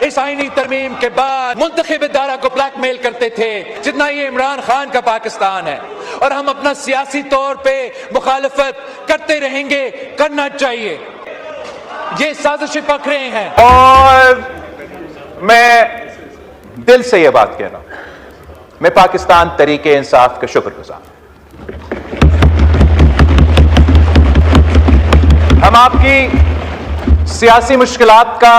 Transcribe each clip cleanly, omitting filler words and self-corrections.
इस आईनी तरमीम के बाद मुंतखब इदारा को ब्लैक मेल करते थे जितना ये इमरान खान का पाकिस्तान है, और हम अपना सियासी तौर पे मुखालफत करते रहेंगे, करना चाहिए। ये साजिशें पक रहे हैं और मैं दिल से ये बात कह रहा हूं, मैं पाकिस्तान तरीके इंसाफ का शुक्रगुजार। हम आपकी सियासी मुश्किलात का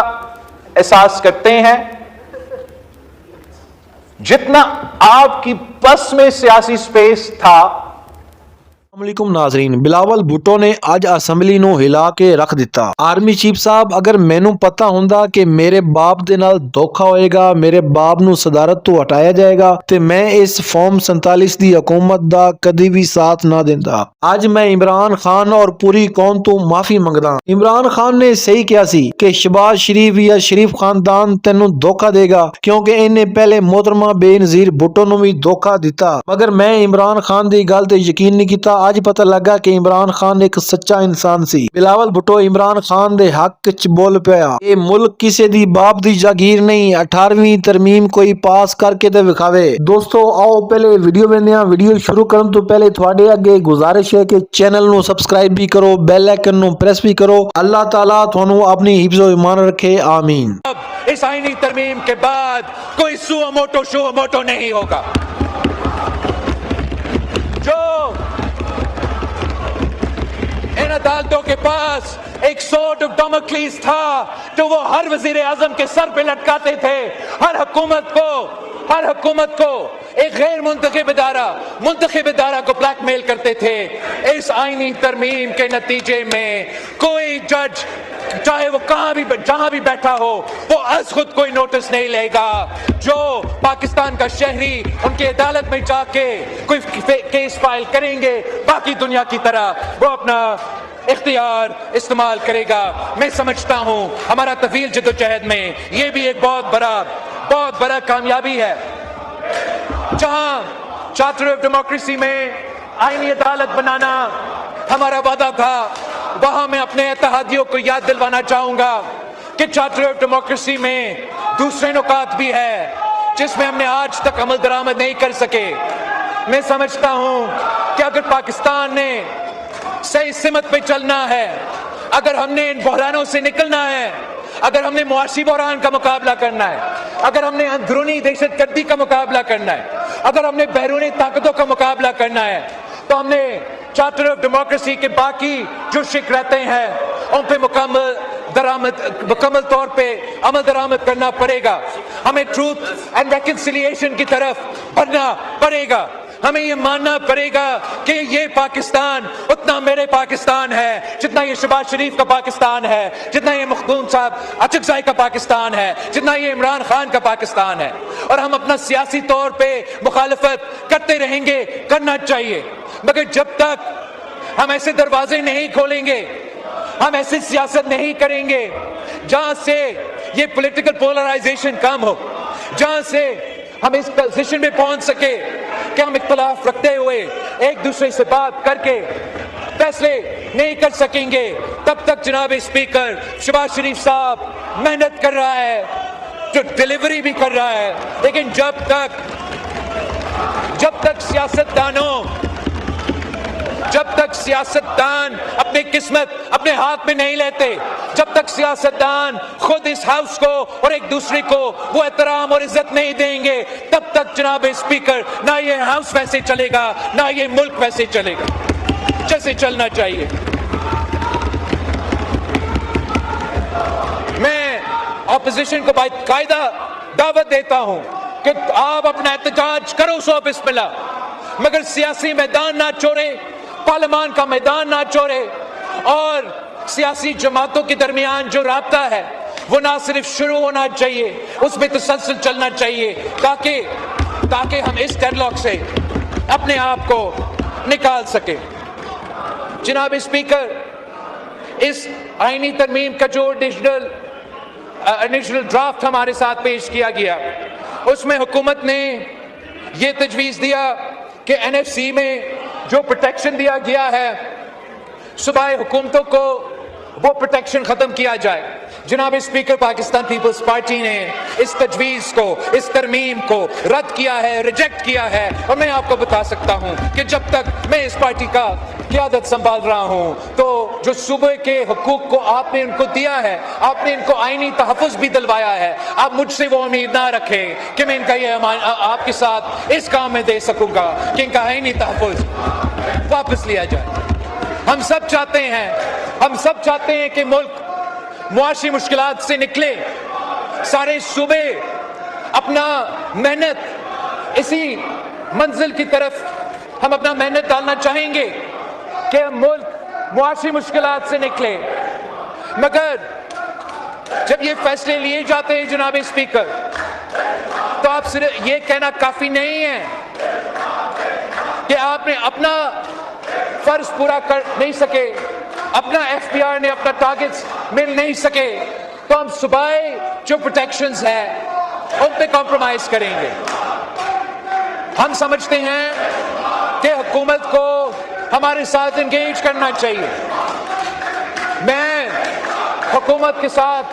एहसास करते हैं, जितना आपकी बस में सियासी स्पेस था। अस्सलामुअलैकुम नाज़रीन, बिलावल भुट्टो ने ਅੱਜ ਅਸੈਂਬਲੀ ਨੂੰ ਹਿਲਾ ਕੇ ਰੱਖ ਦਿੱਤਾ। ਆਰਮੀ ਚੀਫ ਸਾਹਿਬ, ਅਗਰ ਮੈਨੂੰ ਪਤਾ ਹੁੰਦਾ ਕਿ ਮੇਰੇ ਬਾਪ ਦੇ ਨਾਲ ਧੋਖਾ ਹੋਏਗਾ, ਮੇਰੇ ਬਾਪ ਨੂੰ ਸਦਾਰਤ ਤੋਂ ਹਟਾਇਆ ਜਾਏਗਾ, ਤੇ ਮੈਂ ਇਸ ਫਾਰਮ 47 ਦੀ ਹਕੂਮਤ ਦਾ ਕਦੀ ਵੀ ਸਾਥ ਨਾ ਦਿੰਦਾ। ਅੱਜ ਮੈਂ ਇਮਰਾਨ ਖਾਨ ਔਰ ਪੂਰੀ ਕੌਮ ਤੋਂ ਮਾਫੀ ਮੰਗਦਾ। ਇਮਰਾਨ ਖਾਨ ਨੇ ਸਹੀ ਕਿਹਾ ਸੀ ਕਿ ਸ਼ਬਾਜ਼ ਸ਼ਰੀਫ ਜਾਂ ਸ਼ਰੀਫ ਖਾਨਦਾਨ ਤੈਨੂੰ ਧੋਖਾ ਦੇਗਾ, ਕਿਉਂਕਿ ਇਹਨੇ ਪਹਿਲੇ ਮੋਹਤਰਮਾ ਬੇਨਜ਼ੀਰ ਭੁੱਟੋ ਨੂੰ ਵੀ ਧੋਖਾ ਦਿੱਤਾ। ਮਗਰ ਮੈਂ ਇਮਰਾਨ ਖਾਨ ਦੀ ਗੱਲ ਤੇ ਯਕੀਨ ਨਹੀਂ ਕੀਤਾ। ਅੱਜ ਪਤਾ ਲੱਗਾ ਕਿ ਇਮਰਾਨ ਖਾਨ ਇੱਕ ਸੱਚਾ ਇਨਸਾਨ ਸੀ। ਬਿਲਾਵਲ ਭੁੱਟੋ ਇਮਰਾਨ ਖਾਨ ਦੇ ਹੱਕ ਚ ਬੋਲ ਪਿਆ। ਇਹ ਮੁਲਕ ਕਿਸੇ ਦੀ ਬਾਪ ਦੀ ਜਾਗੀਰ ਨਹੀਂ, 18ਵੀਂ ਤਰਮੀਮ ਕੋਈ ਪਾਸ ਕਰਕੇ ਤੇ ਵਿਖਾਵੇ। ਦੋਸਤੋ ਆਓ ਪਹਿਲੇ ਵੀਡੀਓ ਵੇਖਦੇ ਹਾਂ। ਵੀਡੀਓ ਸ਼ੁਰੂ ਕਰਨ ਤੋਂ ਪਹਿਲੇ ਤੁਹਾਡੇ ਅੱਗੇ ਗੁਜ਼ਾਰਿਸ਼ ਹੈ ਕਿ ਚੈਨਲ ਨੂੰ ਸਬਸਕ੍ਰਾਈਬ ਵੀ ਕਰੋ, ਬੈਲ ਆਈਕਨ ਨੂੰ ਪ੍ਰੈਸ ਵੀ ਕਰੋ। ਅੱਲਾਹ ਤਾਲਾ ਤੁਹਾਨੂੰ ਆਪਣੀ ਹਿਫਜ਼ੋ ਇਮਾਨ ਰੱਖੇ, आमीन। अब इस आईनी तरमीम के बाद कोई सुओ मोटो नहीं होगा। जो इन अदालतों के पास एक सोर्ड ऑफ डैमोक्लिस था जो वो हर वजीर आजम के सर पे लटकाते थे, हर हुकूमत को एक गैर मुंतखब इदारा को ब्लैकमेल करते थे। इस आईनी तरमीम के नतीजे में कोई जज, चाहे वो जहां भी बैठा हो, वो आज खुद कोई नोटिस नहीं लेगा। जो पाकिस्तान का शहरी उनकी अदालत में जाके कोई केस फाइल करेंगे, बाकी दुनिया की तरह वो अपना इख्तियार इस्तेमाल करेगा। मैं समझता हूं हमारा तवील जद्दोजहद में ये भी एक बहुत बड़ा कामयाबी है। जहां चार्टर ऑफ डेमोक्रेसी में आईनी अदालत बनाना हमारा वादा था, वहां मैं अपने इत्तेहादियों को याद दिलवाना चाहूंगा कि चार्टर ऑफ डेमोक्रेसी में दूसरे नुकात भी है जिसमें हमने आज तक अमल दरामद नहीं कर सके। मैं समझता हूं कि अगर पाकिस्तान ने सही सिमत पे चलना है, अगर हमने इन बहरानों से निकलना है, अगर हमने मुआशी बहरान का मुकाबला करना है, अगर हमने अंदरूनी दहशतगर्दी का मुकाबला करना है, अगर हमने बैरूनी ताकतों का मुकाबला करना है, तो हमने चार्टर ऑफ डेमोक्रेसी के बाकी जो शिक रहते हैं उन पे मुकम्मल तौर पे अमल दरामद करना पड़ेगा। हमें ट्रूथ एंड रेकन्सिलिएशन की तरफ बढ़ना पड़ेगा। हमें ये मानना पड़ेगा कि ये पाकिस्तान उतना मेरे पाकिस्तान है जितना ये शहबाज शरीफ का पाकिस्तान है, जितना ये मखदूम साहब अचकज़ई का पाकिस्तान है, जितना ये इमरान खान का पाकिस्तान है। और हम अपना सियासी तौर पे मुखालफत करते रहेंगे, करना चाहिए। मगर जब तक हम ऐसे दरवाजे नहीं खोलेंगे, हम ऐसी सियासत नहीं करेंगे जहां से ये पॉलिटिकल पोलराइजेशन कम हो, जहां से हम इस पोजीशन में पहुंच सके कि हम इख्तिलाफ रखते हुए एक दूसरे से बात करके फैसले नहीं कर सकेंगे, तब तक जनाब स्पीकर शहबाज शरीफ साहब मेहनत कर रहा है, जो डिलीवरी भी कर रहा है। लेकिन जब तक सियासतदान अपनी किस्मत अपने हाथ में नहीं लेते, जब तक सियासतदान खुद इस हाउस को और एक दूसरे को वो एहतराम और इज्जत नहीं देंगे, तब तक जनाब स्पीकर ना ये हाउस वैसे चलेगा, ना ये मुल्क वैसे चलेगा जैसे चलना चाहिए। मैं ऑपोजिशन को बाकायदा दावत देता हूं कि आप अपना एहतजाज करो, सो बिस्मिल्लाह, मगर सियासी मैदान ना छोड़े, पार्लियामान का मैदान ना छोड़े, और सियासी जमातों के दरमियान जो राब्ता है वो ना सिर्फ शुरू होना चाहिए, उसमें तसलसल चलना चाहिए, ताकि हम इस डेडलॉक से अपने आप को निकाल सके। जनाब स्पीकर, इस आईनी तरमीम का जो इनिशियल ड्राफ्ट हमारे साथ पेश किया गया, उसमें हुकूमत ने ये तजवीज़ दिया कि NFC में जो प्रोटेक्शन दिया गया है, सूबाई हुकूमतों को वो प्रोटेक्शन ख़त्म किया जाए। जनाब स्पीकर, पाकिस्तान पीपल्स पार्टी ने इस तजवीज़ को, इस तरमीम को रद्द किया है, रिजेक्ट किया है। और मैं आपको बता सकता हूं कि जब तक मैं इस पार्टी का क़यादत संभाल रहा हूं तो जो सूबे के हुकूक को आपने इनको दिया है, आपने इनको आईनी तहफ़्फ़ुज़ भी दिलवाया है, आप मुझसे वो उम्मीद ना रखें कि मैं इनका ये आपके साथ इस काम में दे सकूंगा कि इनका आईनी तहफ़्फ़ुज़ वापस लिया जाए। हम सब चाहते हैं कि मुल्क मुआशी मुश्किलात से निकले। सारे सूबे अपना मेहनत इसी मंजिल की तरफ हम अपना मेहनत डालना चाहेंगे कि हम मुल्क मुआशी मुश्किलात से निकले। मगर जब ये फैसले लिए जाते हैं जनाब स्पीकर, तो आप सिर्फ ये कहना काफी नहीं है कि आपने अपना फर्ज पूरा कर नहीं सके, अपना FPR ने अपना टारगेट्स मिल नहीं सके, तो हम सूबाई जो प्रोटेक्शंस है उन पे कॉम्प्रोमाइज करेंगे। हम समझते हैं कि हुकूमत को हमारे साथ इंगेज करना चाहिए। मैं हुकूमत के साथ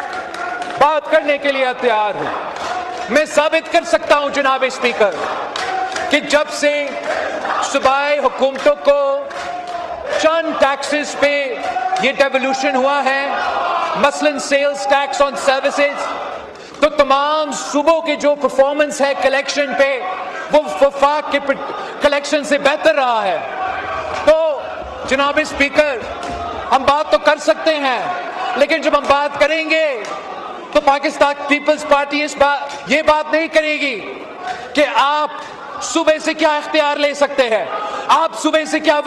बात करने के लिए तैयार हूं। मैं साबित कर सकता हूं जनाब स्पीकर कि जब से सूबाई हुकूमतों को चंद टैक्सेस पे ये डेवोल्यूशन हुआ है, मसलन सेल्स टैक्स ऑन सर्विसेज, तो तमाम सूबों के जो परफॉर्मेंस है कलेक्शन पे, वो वफाक के कलेक्शन से बेहतर रहा है। तो जनाब स्पीकर, हम बात तो कर सकते हैं, लेकिन जब हम बात करेंगे तो पाकिस्तान पीपल्स पार्टी ये बात नहीं करेगी कि आप सूबे से क्या इख्तियार ले सकते हैं, आप सूबे से क्या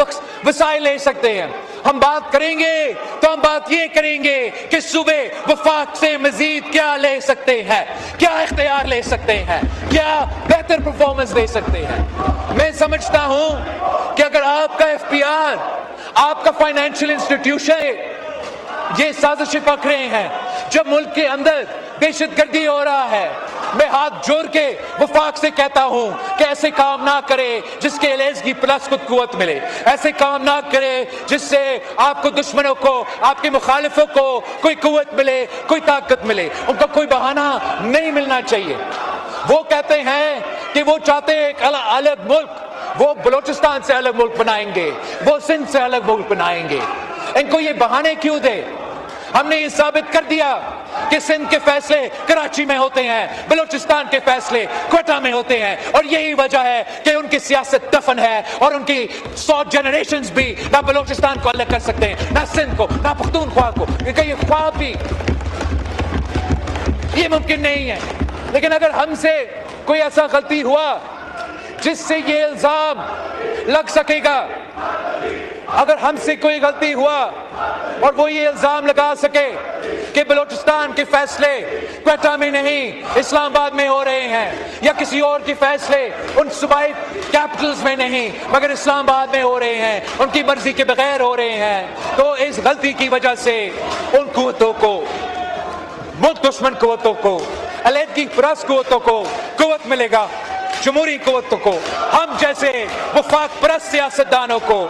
वसाइल ले सकते हैं। हम बात करेंगे तो हम बात ये करेंगे कि सूबे वफाक से मजीद क्या ले सकते हैं, क्या इख्तियार ले सकते हैं, क्या बेहतर परफॉर्मेंस दे सकते हैं। मैं समझता हूं कि अगर आपका FPR, आपका फाइनेंशियल इंस्टीट्यूशन ये साजिशें पक रहे हैं, जब मुल्क के अंदर दहशतगर्दी हो रहा है, मैं हाथ जोड़ के वफाक से कहता हूं कि ऐसे काम ना करे जिसके एलएसगी प्लस को कुव्वत मिले, ऐसे काम ना करे जिससे आपको दुश्मनों को, आपके मुखालिफों को कोई कुव्वत मिले, कोई ताकत मिले। उनका कोई बहाना नहीं मिलना चाहिए। वो कहते हैं कि वो चाहते हैं एक अलग मुल्क, वो बलोचिस्तान से अलग मुल्क बनाएंगे, वो सिंध से अलग मुल्क बनाएंगे। इनको ये बहाने क्यों दे? हमने ये साबित कर दिया कि सिंध के फैसले कराची में होते हैं, बलूचिस्तान के फैसले क्वेटा में होते हैं, और यही वजह है कि उनकी सियासत दफन है और उनकी 100 जनरेशंस भी ना बलूचिस्तान को अलग कर सकते हैं, ना सिंध को, ना पख्तूनख्वा को। ये ख्वाब भी ये मुमकिन नहीं है। लेकिन अगर हमसे कोई ऐसा गलती हुआ जिससे ये इल्जाम लग सकेगा, अगर हमसे कोई गलती हुआ और वो ये इल्जाम लगा सके कि बलूचिस्तान के फैसले क्वेटा में नहीं इस्लामाबाद में हो रहे हैं, या किसी और के फैसले उन सूबाई कैपिटल्स में नहीं मगर इस्लामाबाद में हो रहे हैं, उनकी मर्जी के बगैर हो रहे हैं, तो इस गलती की वजह से उन कुव्वतों को, मुल्क दुश्मन कुव्वतों को, अलहदगी परस्त कुव्वतों को कुव्वत मिलेगा, जमहूरी कुव्वतों को, हम जैसे वफाक परस्त सियासतदानों को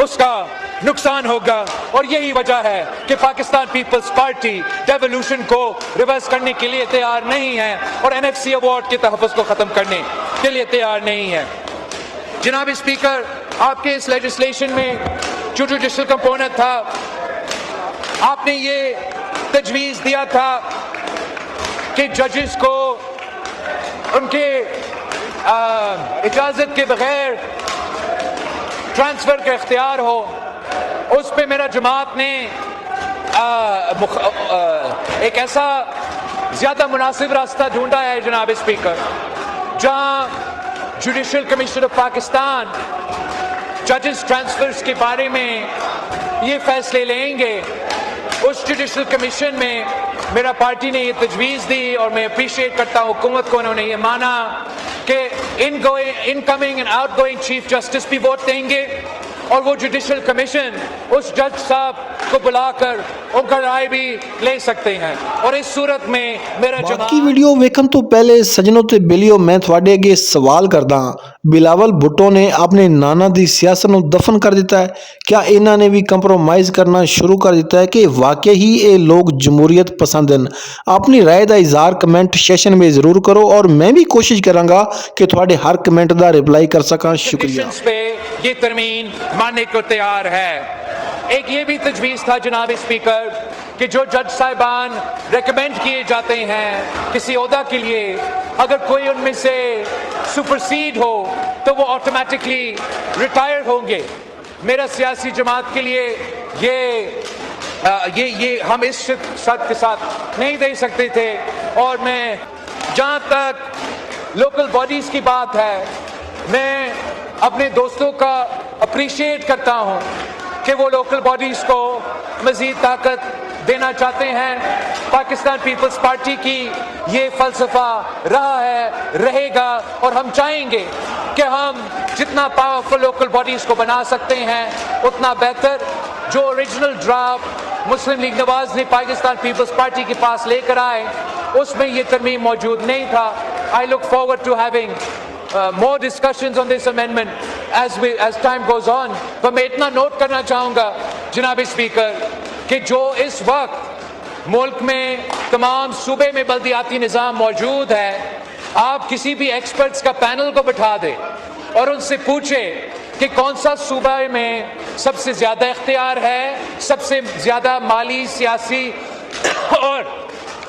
उसका नुकसान होगा। और यही वजह है कि पाकिस्तान पीपल्स पार्टी डेवोल्यूशन को रिवर्स करने के लिए तैयार नहीं है और NFC अवार्ड के तहफ़्फ़ुज़ को ख़त्म करने के लिए तैयार नहीं है। जनाब स्पीकर, आपके इस लेजिस्लेशन में जो जुडिशल कंपोनेंट था, आपने ये तजवीज़ दिया था कि जजेस को उनके इजाज़त के बगैर ट्रांसफर का इख्तियार हो। उस पे मेरा जमात ने एक ऐसा ज्यादा मुनासिब रास्ता ढूंढा है जनाब स्पीकर, जहां जुडिशल कमीशन ऑफ पाकिस्तान जजेस ट्रांसफर्स के बारे में ये फैसले लेंगे। उस जुडिशल कमीशन में मेरा पार्टी ने ये तजवीज़ दी और मैं अप्रिशिएट करता हूँ हुकूमत को, उन्होंने ये माना कि incoming and outgoing chief justice भी वोट देंगे और वो जुडिशल कमीशन उस जज साहब को बुलाकर उनका राय भी ले सकते हैं और इस सूरत में मेरा ਬਾਕੀ ਵੀਡੀਓ ਵੇਖਣ ਤੋਂ ਪਹਿਲੇ ਸੱਜਣੋ ਤੇ ਬੇਲੀਓ ਮੈਂ ਤੁਹਾਡੇ ਅੱਗੇ ਸਵਾਲ ਕਰਦਾ ਹਾਂ ਬਿਲਾਵਲ ਭੁੱਟੋ ਨੇ ਆਪਣੇ ਨਾਨਾ ਦੀ ਸਿਆਸਤ ਨੂੰ ਦਫਨ ਕਰ ਦਿੱਤਾ ਹੈ क्या ਇਹਨਾਂ ਨੇ ਵੀ ਕੰਪਰੋਮਾਈਜ਼ ਕਰਨਾ ਸ਼ੁਰੂ ਕਰ ਦਿੱਤਾ ਹੈ ਕਿ ਵਾਕਈ ਹੀ ਇਹ ਲੋਕ ਜਮਹੂਰੀਅਤ ਪਸੰਦ ਹਨ ਆਪਣੀ ਰਾਏ ਦਾ ਇਜ਼ਹਾਰ ਕਮੈਂਟ ਸੈਸ਼ਨ में ज़रूर करो और मैं भी कोशिश करांगा कि ਤੁਹਾਡੇ हर कमेंट ਦਾ रिप्लाई कर सकां शुक्रिया पे ये तरमीम मानने को तैयार है। एक ये भी तजवीज़ था जनाब स्पीकर कि जो जज साहिबान रेकमेंड किए जाते हैं किसी ओहदा के लिए अगर कोई उनमें से सुपरसीड हो तो वो ऑटोमेटिकली रिटायर होंगे। मेरा सियासी जमात के लिए ये हम इस शर्त के साथ नहीं दे सकते थे और मैं जहाँ तक लोकल बॉडीज़ की बात है मैं अपने दोस्तों का अप्रिशिएट करता हूँ कि वो लोकल बॉडीज़ को मज़ीद ताकत देना चाहते हैं। पाकिस्तान पीपल्स पार्टी की ये फ़लसफ़ा रहा है रहेगा और हम चाहेंगे कि हम जितना पावरफुल लोकल बॉडीज़ को बना सकते हैं उतना बेहतर। जो ओरिजिनल ड्राफ्ट मुस्लिम लीग नवाज़ ने पाकिस्तान पीपल्स पार्टी के पास लेकर आए उसमें ये तरमीम मौजूद नहीं था। I look forward to having more discussions on this amendment as time goes on। तो मैं इतना नोट करना चाहूँगा जनाब स्पीकर कि जो इस वक्त मुल्क में तमाम सूबे में बल्दियाती निज़ाम मौजूद है आप किसी भी एक्सपर्ट्स का पैनल को बिठा दें और उनसे पूछे कि कौन सा सूबा में सबसे ज़्यादा इख्तियार है सबसे ज़्यादा माली सियासी और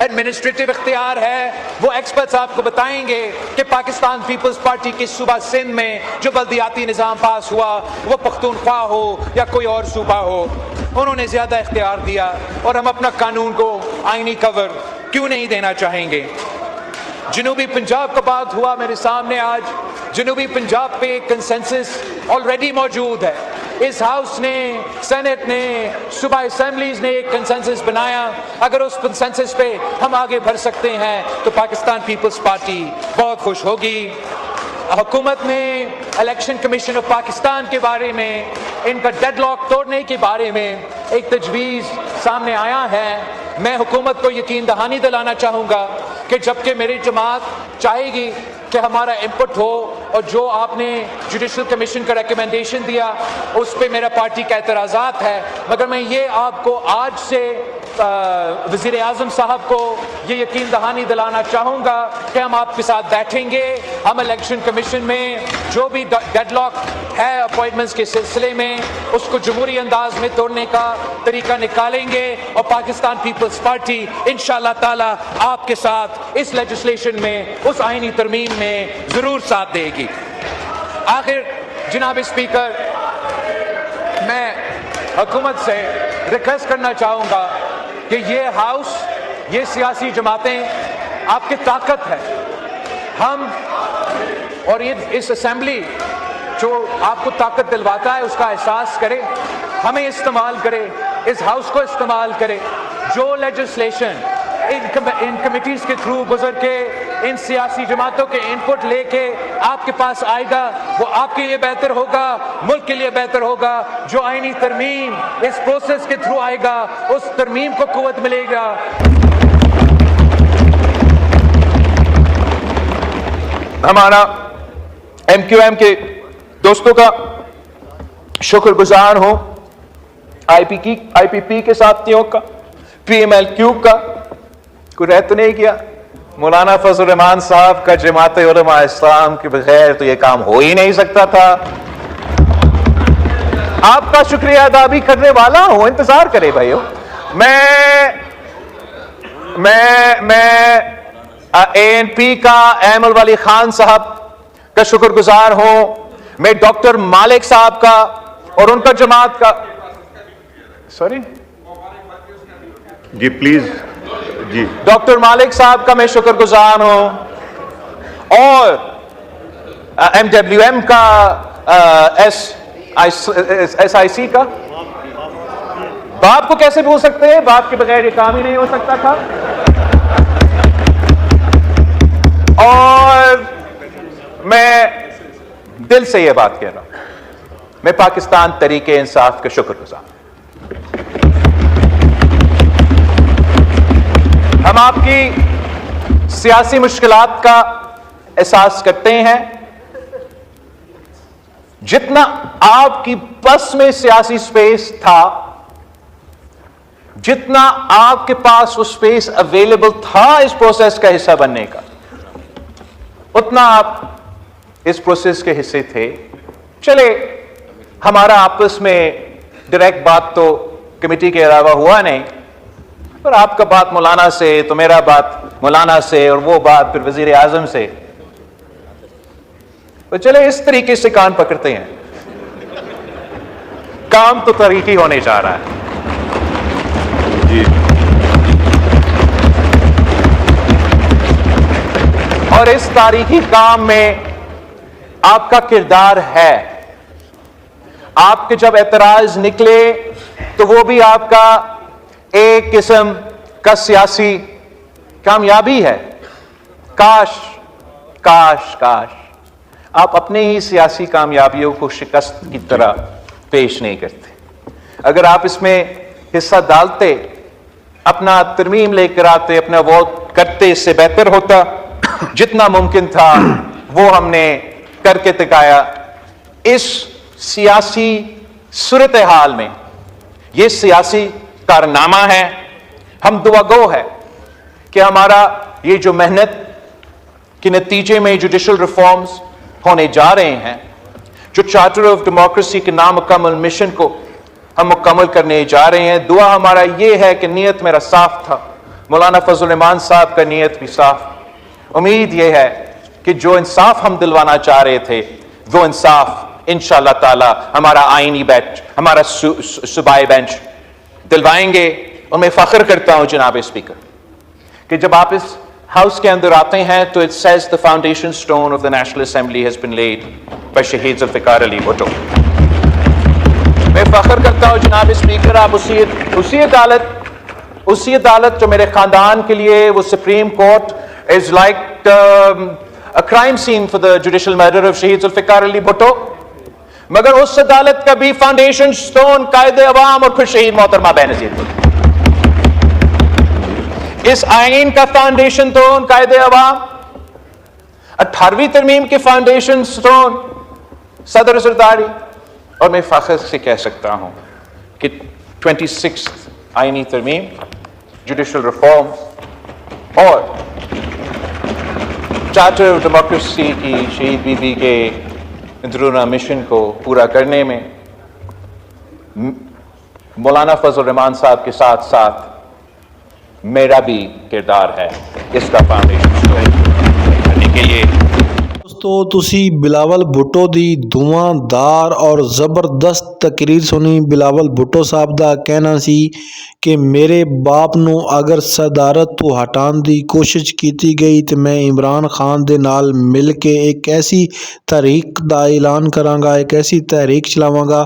एडमिनिस्ट्रेटिव इख्तियार है वो एक्सपर्ट्स आपको बताएंगे कि पाकिस्तान पीपल्स पार्टी के सूबा सिंध में जो बल्दियाती निज़ाम पास हुआ वो पख्तूनख्वा हो या कोई और सूबा हो उन्होंने ज़्यादा इख्तियार दिया और हम अपना कानून को आइनी कवर क्यों नहीं देना चाहेंगे। जनूबी पंजाब का बात हुआ मेरे सामने आज जनूबी पंजाब पे कंसेंसस ऑलरेडी मौजूद है। इस हाउस ने सेनेट ने सूबा असेंबलीज ने एक कंसेंसस बनाया अगर उस कंसेंसस पे हम आगे बढ़ सकते हैं तो पाकिस्तान पीपल्स पार्टी बहुत खुश होगी। हुकूमत ने इलेक्शन कमीशन ऑफ पाकिस्तान के बारे में इनका डेडलॉक तोड़ने के बारे में एक तजवीज़ सामने आया है। मैं हुकूमत को यकीन दहानी दिलाना चाहूँगा कि जबकि मेरी जमात चाहेगी कि हमारा इनपुट हो और जो आपने जुडिशल कमीशन का रिकमेंडेशन दिया उस पे मेरा पार्टी का एतराज़ात है मगर मैं ये आपको आज से वज़ीर आज़म साहब को ये यकीन दहानी दिलाना चाहूँगा कि हम आपके साथ बैठेंगे। हम इलेक्शन कमीशन में जो भी डेडलॉक है अपॉइंटमेंट्स के सिलसिले में उसको जमहूरी अंदाज में तोड़ने का तरीका निकालेंगे और पाकिस्तान पीपल्स पार्टी इंशाअल्लाह ताला आपके साथ इस लेजिस्लेशन में उस आईनी तरमीम में ज़रूर साथ देगी। आखिर जनाब स्पीकर मैं हुकूमत से रिक्वेस्ट करना चाहूँगा कि ये हाउस ये सियासी जमातें आपकी ताकत है हम और ये इस असेंबली जो आपको ताकत दिलवाता है उसका एहसास करे हमें इस्तेमाल करे इस हाउस को इस्तेमाल करे। जो लेजिस्लेशन इन कमिटीज़ के थ्रू गुजर के इन सियासी जमातों के इनपुट लेके आपके पास आएगा वो आपके लिए बेहतर होगा मुल्क के लिए बेहतर होगा। जो आईनी तरमीम इस प्रोसेस के थ्रू आएगा उस तरमीम को कुव्वत मिलेगा। हमारा MQM के दोस्तों का शुक्रगुजार हूं IPP के साथियों का PMLQ का कोई रह तो नहीं किया मौलाना फजल रहमान साहब का जमात उलमा इस्लाम के बगैर तो ये काम हो ही नहीं सकता था। आपका शुक्रिया अदा भी करने वाला हूं इंतजार करें भाइयों। मैं ANP का अहमद वाली खान साहब का शुक्रगुजार हूं। मैं डॉक्टर मालिक साहब का और उनका जमात का सॉरी जी प्लीज जी डॉक्टर मालिक साहब का मैं शुक्रगुजार हूं और MWM का SIC का। बाप को कैसे भूल सकते हैं बाप के बगैर ये काम ही नहीं हो सकता था। और मैं दिल से ये बात कह रहा हूं मैं पाकिस्तान तरीके इंसाफ का शुक्रगुजार। ہم آپ کی سیاسی مشکلات کا احساس کرتے ہیں. جتنا آپ کی بس میں سیاسی سپیس تھا, جتنا آپ کے پاس وہ سپیس اویلیبل تھا اس پروسیس کا حصہ بننے کا, اتنا آپ اس پروسیس کے حصے تھے. چلے ہمارا آپس میں ڈائریکٹ بات تو کمیٹی کے علاوہ ہوا نہیں, پر آپ کا بات مولانا سے تو میرا بات مولانا سے, اور وہ بات پھر وزیر اعظم سے. تو چلے اس طریقے سے کان پکڑتے ہیں. کام تو تاریخی ہونے جا رہا ہے. جی اور اس تاریخی کام میں آپ کا کردار ہے. آپ کے جب اعتراض نکلے تو وہ بھی آپ کا ایک قسم کا سیاسی کامیابی ہے. کاش کاش کاش آپ اپنے ہی سیاسی کامیابیوں کو شکست کی طرح پیش نہیں کرتے. اگر آپ اس میں حصہ ڈالتے, اپنا ترمیم لے کر آتے, اپنا ووٹ کرتے, اس سے بہتر ہوتا. جتنا ممکن تھا وہ ہم نے کر کے دکھایا. اس سیاسی صورتحال میں یہ سیاسی کارنامہ ہے. ہم دعا گو ہے کہ ہمارا یہ جو محنت کے نتیجے میں جوڈیشل ریفارمز ہونے جا رہے ہیں, جو چارٹر آف ڈیموکریسی کے نامکمل مشن کو ہم مکمل کرنے جا رہے ہیں, دعا ہمارا یہ ہے کہ نیت میرا صاف تھا, مولانا فضل الرحمان صاحب کا نیت بھی صاف. امید یہ ہے کہ جو انصاف ہم دلوانا چاہ رہے تھے وہ انصاف انشاءاللہ تعالی ہمارا آئینی بینچ, ہمارا صوبائی بینچ دلوائیں گے. اور میں فخر کرتا ہوں جناب اسپیکر کہ جب آپ اس ہاؤس کے اندر آتے ہیں تو it says the foundation stone of the National Assembly has been laid by شہید ذوالفقار علی بھٹو. میں فخر کرتا ہوں جناب اسپیکر, آپ اسی عدالت جو میرے خاندان کے لیے وہ supreme court is like a crime scene for the judicial murder of شہید ذوالفقار علی بھٹو, مگر اس عدالت کا بھی فاؤنڈیشن سٹون قائد عوام اور پھر شہید محترمہ بینظیر بھٹو. اس آئین کا فاؤنڈیشن سٹون قائد عوام, 18ویں ترمیم کے فاؤنڈیشن سٹون صدر زرداری, اور میں فخر سے کہہ سکتا ہوں کہ 26 آئینی ترمیم, جوڈیشل ریفارم اور چارٹر آف ڈیموکریسی کی شہید بی بی کے اندرونہ مشن کو پورا کرنے میں مولانا فضل الرحمان صاحب کے ساتھ ساتھ میرا بھی کردار ہے اس کا فاؤنڈیشن کرنے کے لیے. دوستو تسی بلاول بھٹو دی دھواں اور زبردست تقریر سنی. بلاول بھٹو صاحب دا کہنا سی کہ میرے باپ نو اگر صدارت تو ہٹان دی کوشش کیتی گئی تو میں عمران خان دے نال مل کے ایک ایسی تحریک دا اعلان کراں گا, ایک ایسی تحریک چلاواں گا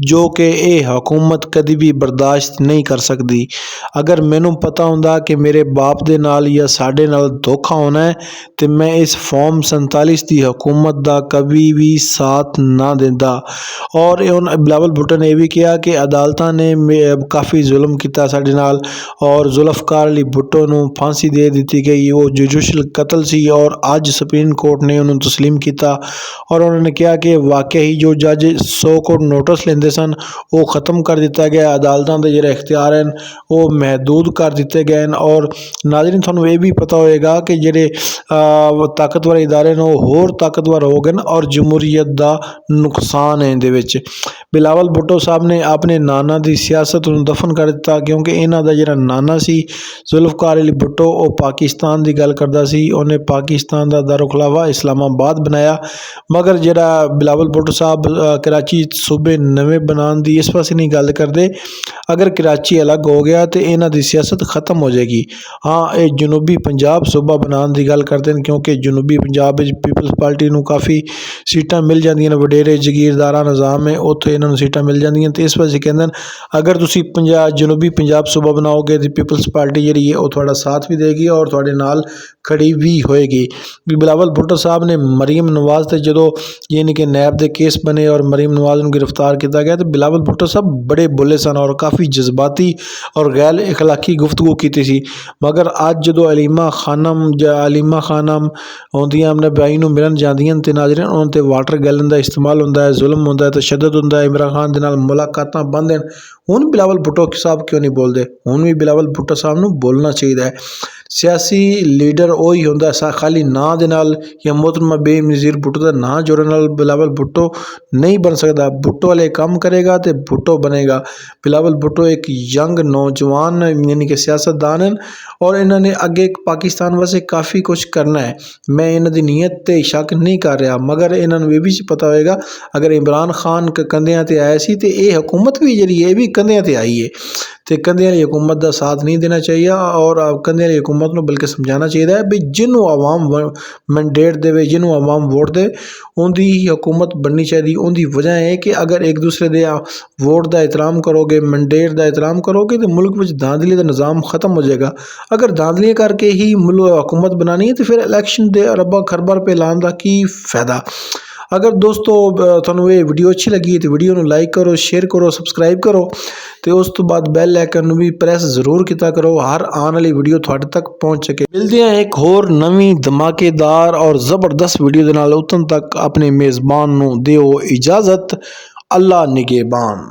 جو کہ اے حکومت کدی بھی برداشت نہیں کر سکتی. اگر مینوں پتہ ہوندا کہ میرے باپ دے نال یا ساڈے نال دھوکھا ہونا ہے تو میں اس فارم 47 دی حکومت دا کبھی بھی ساتھ نہ دیندا. اور بلاول بھٹو نے یہ بھی کہا کہ عدالتاں نے کافی ظلم کیتا ساڈے نال, اور ذوالفقار علی بھٹو نو پھانسی دے دیتی گئی. وہ جوڈیشل قتل سی اور اج سپریم کورٹ نے انہوں تسلیم کیتا, اور انہوں نے کہا کہ واقعی جو جج 100 کوٹ نوٹس لیندے سن وہ ختم کر دیتا گیا, عدالتاں دے جڑے اختیار ہیں وہ محدود کر دیتے گئے. اور ناظرین تھانوں یہ بھی پتہ ہوئے گا کہ جڑے طاقتور ادارے نے وہ ہور طاقتور ہو گئے اور جمہوریت دا نقصان ہے دے وچ. بلاول بھٹو صاحب نے اپنے نانا دی سیاست نوں دفن کر دیتا, کیونکہ انہاں دا جڑا نانا سی ذوالفقار علی بھٹو وہ پاکستان دی گل کردا سی, انہیں پاکستان دا دارالخلافہ اسلام آباد بنایا. مگر جڑا بلاول بھٹو صاحب کراچی صوبے نویں بنان دی اس پاسے نہیں گل کردے. اگر کراچی الگ ہو گیا تو انہاں دی سیاست ختم ہو جائے گی. ہاں یہ جنوبی پنجاب صوبہ بنان دی گل کرتے ہیں, کیونکہ جنوبی پنجاب پیپلز ਪਾਰਟੀ ਨੂੰ ਕਾਫੀ ਸੀਟਾਂ ਮਿਲ ਜਾਂਦੀਆਂ ਨੇ, ਵਡੇਰੇ ਜਗੀਰਦਾਰਾ ਨਿਜ਼ਾਮ ਹੈ, ਉੱਥੇ ਇਹਨਾਂ ਨੂੰ ਸੀਟਾਂ ਮਿਲ ਜਾਂਦੀਆਂ। ਤੇ ਇਸ ਵਜ੍ਹਾ ਕਹਿੰਦੇ ਨੇ ਅਗਰ ਤੁਸੀਂ ਜਨੂਬੀ ਪੰਜਾਬ ਸੂਬਾ ਬਣਾਓਗੇ ਤਾਂ ਪੀਪਲਸ ਪਾਰਟੀ ਜਿਹੜੀ ਹੈ ਉਹ ਤੁਹਾਡਾ ਸਾਥ ਵੀ ਦੇਗੀ ਔਰ ਤੁਹਾਡੇ ਨਾਲ ਖੜੀ ਵੀ ਹੋਏਗੀ। ਬਿਲਾਵਲ ਭੁੱਟੋ ਸਾਹਿਬ ਨੇ ਮਰੀਮ ਨਵਾਜ਼ ਤੇ ਜਦੋਂ ਯਾਨੀ ਕਿ ਨੈਬ ਦੇ ਕੇਸ ਬਣੇ ਔਰ ਮਰੀਮ ਨਵਾਜ਼ ਨੂੰ ਗ੍ਰਿਫਤਾਰ ਕੀਤਾ ਗਿਆ, ਤੇ ਬਿਲਾਵਲ ਭੁੱਟੋ ਸਾਹਿਬ ਬੜੇ ਬੋਲੇ ਸਨ ਔਰ ਕਾਫੀ ਜਜ਼ਬਾਤੀ ਔਰ ਗੈਰ ਇਖਲਾਕੀ ਗੁਫ਼ਤਗੂ ਕੀਤੀ ਸੀ। ਮਗਰ ਅੱਜ ਜਦੋਂ ਅਲੀਮਾ ਖਾਨਮ ਆਉਂਦੀਆਂ ਆਪਣੇ ਭਾਈ ਨੂੰ ਮਿਲਣ ਜਾਂਦੀਆਂ ਤੇ ਨਾਜ਼ਰੀਨ ਉਹਨਾਂ ਤੇ ਵਾਟਰ ਗੈਲਨ ਦਾ ਇਸਤੇਮਾਲ ਹੁੰਦਾ ਹੈ, ਜ਼ੁਲਮ ਹੁੰਦਾ ਹੈ, ਤਸ਼ੱਦਦ ਹੁੰਦਾ ਹੈ, ਇਮਰਾਨ ਖਾਨ ਦੇ ਨਾਲ ਮੁਲਾਕਾਤਾਂ ਬੰਦ ਹਨ। ਹੁਣ ਬਿਲਾਵਲ ਭੁੱਟੋ ਸਾਹਿਬ ਕਿਉਂ ਨਹੀਂ ਬੋਲਦੇ? ਹੁਣ ਵੀ ਬਿਲਾਵਲ ਭੁੱਟੋ ਸਾਹਿਬ ਨੂੰ ਬੋਲਣਾ ਚਾਹੀਦਾ ਹੈ। ਸਿਆਸੀ ਲੀਡਰ ਉਹੀ ਹੁੰਦਾ ਖਾਲੀ ਨਾਂ ਦੇ ਨਾਲ ਜਾਂ ਮੁਹਤਰਮਾ ਬੇਨਜ਼ੀਰ ਭੁੱਟੋ ਦਾ ਨਾਂ ਜੋੜਨ ਨਾਲ ਬਿਲਾਵਲ ਭੁੱਟੋ ਨਹੀਂ ਬਣ ਸਕਦਾ। ਭੁੱਟੋ ਵਾਲੇ ਕੰਮ ਕਰੇਗਾ ਤੇ ਭੁੱਟੋ ਬਣੇਗਾ। ਬਿਲਾਵਲ ਭੁੱਟੋ ਇੱਕ ਯੰਗ ਨੌਜਵਾਨ ਯਾਨੀ ਕਿ ਸਿਆਸਤਦਾਨ ਹਨ ਔਰ ਇਹਨਾਂ ਨੇ ਅੱਗੇ ਪਾਕਿਸਤਾਨ ਵਾਸਤੇ ਕਾਫੀ ਕੁਝ ਕਰਨਾ ਹੈ। ਮੈਂ ਇਹਨਾਂ ਦੀ ਨੀਅਤ ਤੇ ਸ਼ੱਕ ਨਹੀਂ ਕਰ ਰਿਹਾ, ਮਗਰ ਇਹਨਾਂ ਨੂੰ ਇਹ ਵੀ ਪਤਾ ਹੋਏਗਾ ਅਗਰ ਇਮਰਾਨ ਖਾਨ ਕੰਧਿਆਂ ਤੇ ਆਇਆ ਸੀ ਤੇ ਇਹ ਹਕੂਮਤ ਵੀ ਜਿਹੜੀ ਇਹ ਵੀ ਕੰਧਿਆਂ ਤੇ ਆਈ ਹੈ ਤੇ ਕੰਧਿਆਂ ਵਾਲੀ ਹਕੂਮਤ ਦਾ ਸਾਥ ਨਹੀਂ ਦੇਣਾ ਚਾਹੀਏ ਔਰ ਕੰਧਿਆਂ ਵਾਲੀ ਹਕੂਮਤ ਨੂੰ ਬਲਕਿ ਸਮਝਾਉਣਾ ਚਾਹੀਦਾ ਹੈ ਵੀ ਜਿਹਨੂੰ ਆਵਾਮ ਮੈਂਡੇਟ ਦੇਵੇ, ਜਿਹਨੂੰ ਆਵਾਮ ਵੋਟ ਦੇ, ਉਹਦੀ ਹੀ ਹਕੂਮਤ ਬਣਨੀ ਚਾਹੀਦੀ। ਉਹਦੀ ਵਜ੍ਹਾ ਹੈ ਕਿ ਅਗਰ ਇੱਕ ਦੂਸਰੇ ਦੇ ਵੋਟ ਦਾ ਇਹਤਰਾਮ ਕਰੋਗੇ, ਮੈਂਡੇਟ ਦਾ ਇਹਤਰਾਮ ਕਰੋਗੇ ਤਾਂ ਮੁਲਕ ਵਿੱਚ ਧਾਂਦਲੀ ਦਾ ਨਿਜ਼ਾਮ ਖਤਮ ਹੋ ਜਾਏਗਾ। ਅਗਰ ਧਾਂਦਲੀਆਂ ਕਰਕੇ ਹੀ ਹਕੂਮਤ ਬਣਾਣੀ ਹੈ ਤਾਂ ਫਿਰ ਇਲੈਕਸ਼ਨ ਦੇ ਅਰਬਾਂ ਖਰਬਾਂ ਰੁਪਏ ਲਾਉਣ ਦਾ ਕੀ ਫਾਇਦਾ। ਅਗਰ ਦੋਸਤੋ ਤੁਹਾਨੂੰ ਇਹ ਵੀਡੀਓ ਅੱਛੀ ਲੱਗੀ ਤਾਂ ਵੀਡੀਓ ਨੂੰ ਲਾਈਕ ਕਰੋ, ਸ਼ੇਅਰ ਕਰੋ, ਸਬਸਕ੍ਰਾਈਬ ਕਰੋ ਤੇ ਉਸ ਤੋਂ ਬਾਅਦ ਬੈਲ ਆਈਕਨ ਨੂੰ ਵੀ ਪ੍ਰੈਸ ਜ਼ਰੂਰ ਕੀਤਾ ਕਰੋ, ਹਰ ਆਉਣ ਵਾਲੀ ਵੀਡੀਓ ਤੁਹਾਡੇ ਤੱਕ ਪਹੁੰਚ ਸਕੇ। ਮਿਲਦੇ ਹਾਂ ਇੱਕ ਹੋਰ ਨਵੀਂ ਧਮਾਕੇਦਾਰ ਔਰ ਜ਼ਬਰਦਸਤ ਵੀਡੀਓ ਦੇ ਨਾਲ। ਉਦੋਂ ਤੱਕ ਆਪਣੇ ਮੇਜ਼ਬਾਨ ਨੂੰ ਦਿਓ ਇਜਾਜ਼ਤ। ਅੱਲਾ ਨਿਗਹਿਬਾਨ।